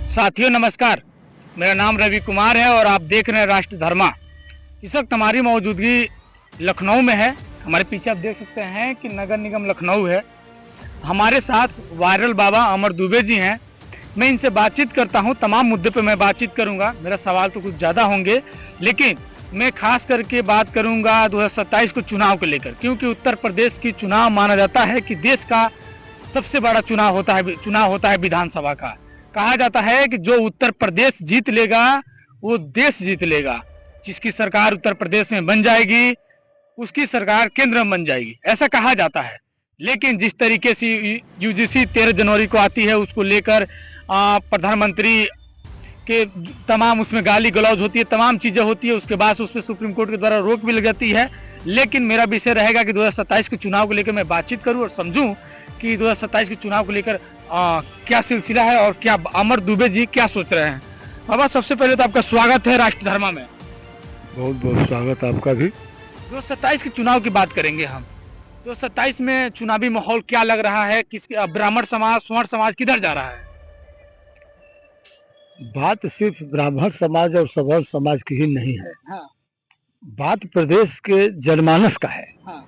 साथियों नमस्कार, मेरा नाम रवि कुमार है और आप देख रहे हैं राष्ट्र धर्मा। इस वक्त हमारी मौजूदगी लखनऊ में है। हमारे पीछे आप देख सकते हैं कि नगर निगम लखनऊ है। हमारे साथ वायरल बाबा अमर दुबे जी हैं। मैं इनसे बातचीत करता हूं, तमाम मुद्दे पे मैं बातचीत करूंगा। मेरा सवाल तो कुछ ज़्यादा होंगे, लेकिन मैं खास करके बात करूंगा 2027 को चुनाव को लेकर, क्योंकि उत्तर प्रदेश की चुनाव माना जाता है कि देश का सबसे बड़ा चुनाव होता है विधानसभा का। कहा जाता है कि जो उत्तर प्रदेश जीत लेगा वो देश जीत लेगा। जिसकी सरकार उत्तर प्रदेश में बन जाएगी उसकी सरकार केंद्र में बन जाएगी, ऐसा कहा जाता है। लेकिन जिस तरीके से यूजीसी 13 जनवरी को आती है, उसको लेकर प्रधानमंत्री के तमाम उसमें गाली गलौज होती है, तमाम चीज़ें होती है। उसके बाद उस पर सुप्रीम कोर्ट के द्वारा रोक भी लग जाती है। लेकिन मेरा विषय रहेगा कि 2027 के चुनाव को लेकर मैं बातचीत करूं और समझूं कि 2027 के चुनाव को लेकर क्या सिलसिला है और क्या अमर दुबे जी क्या सोच रहे हैं। बाबा, सबसे पहले तो आपका स्वागत है राष्ट्र धर्मा में। बहुत बहुत स्वागत आपका भी। 2027 के चुनाव की बात करेंगे हम। 2027 में चुनावी माहौल क्या लग रहा है? किस ब्राह्मण समाज, स्वर्ण समाज किधर जा रहा है? बात सिर्फ ब्राह्मण समाज और सवर्ण समाज की ही नहीं है। हाँ। बात प्रदेश के जनमानस का है। हाँ।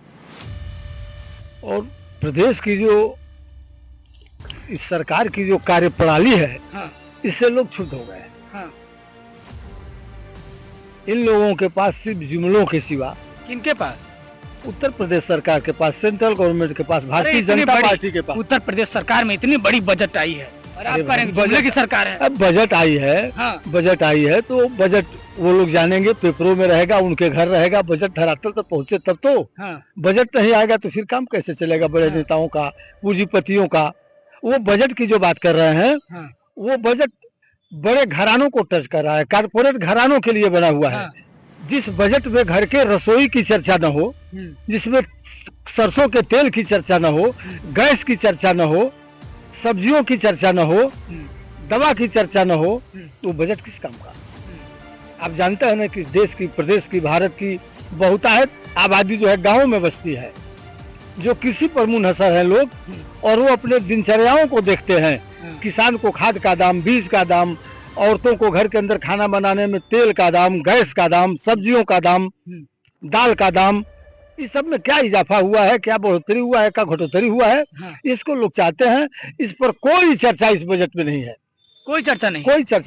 और प्रदेश की जो इस सरकार की जो कार्यप्रणाली है, हाँ। इससे लोग क्षुब्ध हो गए। हाँ। इन लोगों के पास सिर्फ जुमलों के सिवा, किनके पास? उत्तर प्रदेश सरकार के पास, सेंट्रल गवर्नमेंट के पास, भारतीय जनता पार्टी के पास। उत्तर प्रदेश सरकार में इतनी बड़ी बजट आई है और आप करेंगे जुमले की सरकार है। अब बजट आई है। हाँ। बजट आई है तो बजट वो लोग जानेंगे, पेपरों में रहेगा, उनके घर रहेगा। बजट धरातल तक पहुंचे तब तो। हाँ। बजट नहीं आएगा तो फिर काम कैसे चलेगा बड़े नेताओं का, पूंजीपतियों का। वो बजट की जो बात कर रहे हैं, हाँ। वो बजट बड़े घरानों को टच कर रहा है, कारपोरेट घरानों के लिए बना हुआ है। हाँ। जिस बजट में घर के रसोई की चर्चा न हो, जिसमें सरसों के तेल की चर्चा न हो, गैस की चर्चा न हो, सब्जियों की चर्चा न हो, दवा की चर्चा न हो, तो बजट किस काम का? आप जानते हैं ना कि देश की, प्रदेश की, भारत की बहुतायत आबादी जो है गाँव में बसती है, जो कृषि पर मुनहसर है लोग, और वो अपने दिनचर्याओं को देखते हैं। किसान को खाद का दाम, बीज का दाम, औरतों को घर के अंदर खाना बनाने में तेल का दाम, गैस का दाम, सब्जियों का दाम, दाल का दाम, इस सब में क्या इजाफा हुआ है, क्या बढ़ोतरी हुआ है, क्या घटोतरी हुआ है, इसको लोग चाहते हैं। इस पर कोई चर्चा इस बजट में नहीं है। कोई चर्चा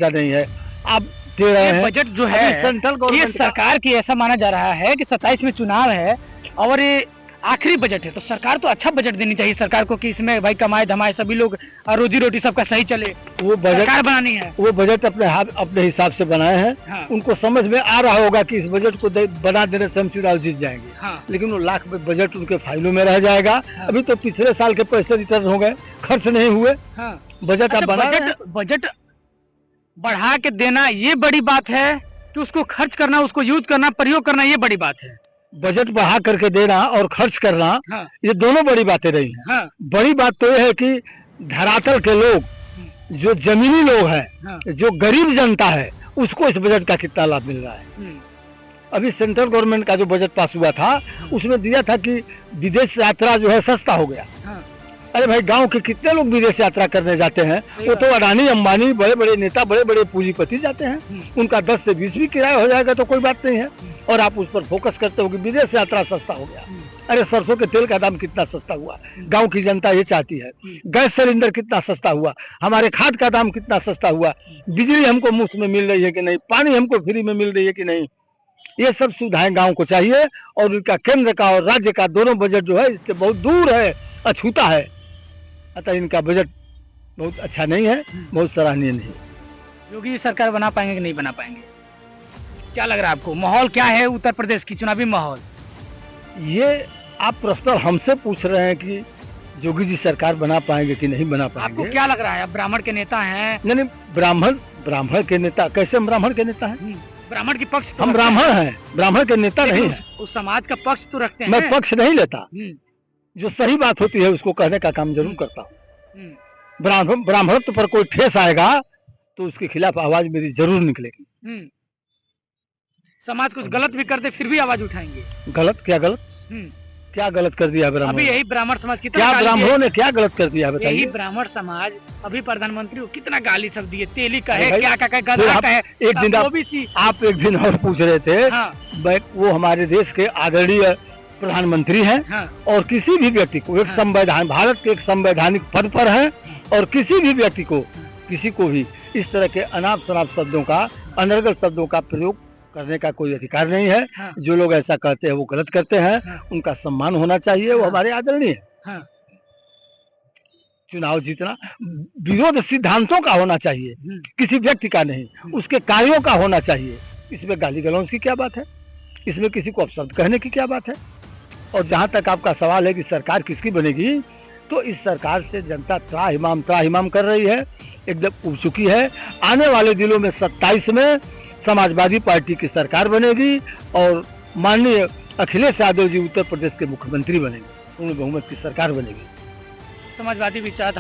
नहीं है। आप दे रहे हैं बजट जो है सेंट्रल गवर्नमेंट, ये सरकार की ऐसा माना जा रहा है कि 27 में चुनाव है और ये आखिरी बजट है, तो सरकार तो अच्छा बजट देनी चाहिए सरकार को कि इसमें भाई कमाए धमाए सभी लोग, रोजी रोटी सबका सही चले। वो बजट सरकार बनानी है, वो बजट अपने हिसाब से बनाए हैं। हाँ। उनको समझ में आ रहा होगा कि इस बजट को बना देने से हम चुनाव जीत जाएंगे। हाँ। लेकिन वो लाख में बजट उनके फाइलों में रह जाएगा। हाँ। अभी तो पिछले साल के पैसे रिटर्न हो गए, खर्च नहीं हुए। हाँ। बजट अब बना रहे हैं। बजट बढ़ा के देना ये बड़ी बात है कि उसको खर्च करना, उसको यूज करना, प्रयोग करना, ये बड़ी बात है। बजट बढ़ा करके देना और खर्च करना, हाँ। ये दोनों बड़ी बातें रही हैं। हाँ। बड़ी बात तो ये है कि धरातल के लोग, जो जमीनी लोग हैं, हाँ। जो गरीब जनता है, उसको इस बजट का कितना लाभ मिल रहा है। अभी सेंट्रल गवर्नमेंट का जो बजट पास हुआ था, उसमें दिया था कि विदेश यात्रा जो है सस्ता हो गया। अरे भाई, गांव के कितने लोग विदेश यात्रा करने जाते हैं? वो तो अडानी अंबानी, बड़े बड़े नेता, बड़े बड़े पूंजीपति जाते हैं। उनका 10 से 20 भी किराया हो जाएगा तो कोई बात नहीं है। और आप उस पर फोकस करते हो कि विदेश यात्रा सस्ता हो गया। अरे सरसों के तेल का दाम कितना सस्ता हुआ, गांव की जनता ये चाहती है। गैस सिलेंडर कितना सस्ता हुआ, हमारे खाद का दाम कितना सस्ता हुआ, बिजली हमको मुफ्त में मिल रही है कि नहीं, पानी हमको फ्री में मिल रही है कि नहीं, ये सब सुविधाएं गांव को चाहिए। और उनका केंद्र का और राज्य का दोनों बजट जो है इससे बहुत दूर है, अछूता है। अतः इनका बजट बहुत अच्छा नहीं है, बहुत सराहनीय नहीं है। योगी सरकार बना पाएंगे कि नहीं बना पाएंगे? क्या लग रहा है आपको? माहौल क्या है उत्तर प्रदेश की चुनावी माहौल? ये आप प्रश्न हमसे पूछ रहे हैं कि योगी जी सरकार बना पाएंगे कि नहीं बना पाएंगे? आपको क्या लग रहा है? आप ब्राह्मण के नेता हैं। नहीं, ब्राह्मण के नेता कैसे? हम ब्राह्मण के नेता हैं। ब्राह्मण के पक्ष हम ब्राह्मण हैं, ब्राह्मण के नेता नहीं है। उस समाज का पक्ष तो रखते हैं। मैं पक्ष नहीं लेता, जो सही बात होती है उसको कहने का काम जरूर करता हूँ। ब्राह्मणत्व पर कोई ठेस आएगा तो उसके खिलाफ आवाज मेरी जरूर निकलेगी। समाज कुछ गलत भी करते फिर भी आवाज उठाएंगे। गलत क्या गलत? क्या गलत कर दिया ब्राह्मण? अभी यही ब्राह्मण समाज कितना क्या गाली ब्राह्मणों दिए? ने क्या गलत कर दिया यही बताइए? ब्राह्मण समाज अभी प्रधानमंत्री को कितना गाली सब दिए, तेली कहे, भाई, क्या कहे, फिर गधा आप कहे, एक दिन ओबीसी। आप एक दिन और पूछ रहे थे, हाँ वो हमारे देश के आदरणीय प्रधानमंत्री हैं हाँ और किसी भी व्यक्ति को एक हाँ। संवैधान भारत के एक संवैधानिक पद पर हैं और किसी भी व्यक्ति को किसी को भी इस तरह के अनाप शनाप शब्दों का अनर्गल शब्दों का प्रयोग करने का कोई अधिकार नहीं है। हाँ। जो लोग ऐसा करते हैं वो गलत करते हैं, हाँ। उनका सम्मान होना चाहिए, वो हाँ। हमारे आदरणीय है। हाँ चुनाव जीतना विरोध सिद्धांतों का होना चाहिए, किसी व्यक्ति का नहीं, उसके कार्यों का होना चाहिए। इसमें गाली गलौज की क्या बात है? इसमें किसी को अपशब्द कहने की क्या बात है? और जहां तक आपका सवाल है कि सरकार किसकी बनेगी, तो इस सरकार से जनता त्राहिमाम कर रही है, एकदम उब चुकी है। आने वाले दिनों में 27 में समाजवादी पार्टी की सरकार बनेगी और माननीय अखिलेश यादव जी उत्तर प्रदेश के मुख्यमंत्री बनेंगे, पूर्ण बहुमत की सरकार बनेगी। समाजवादी विचार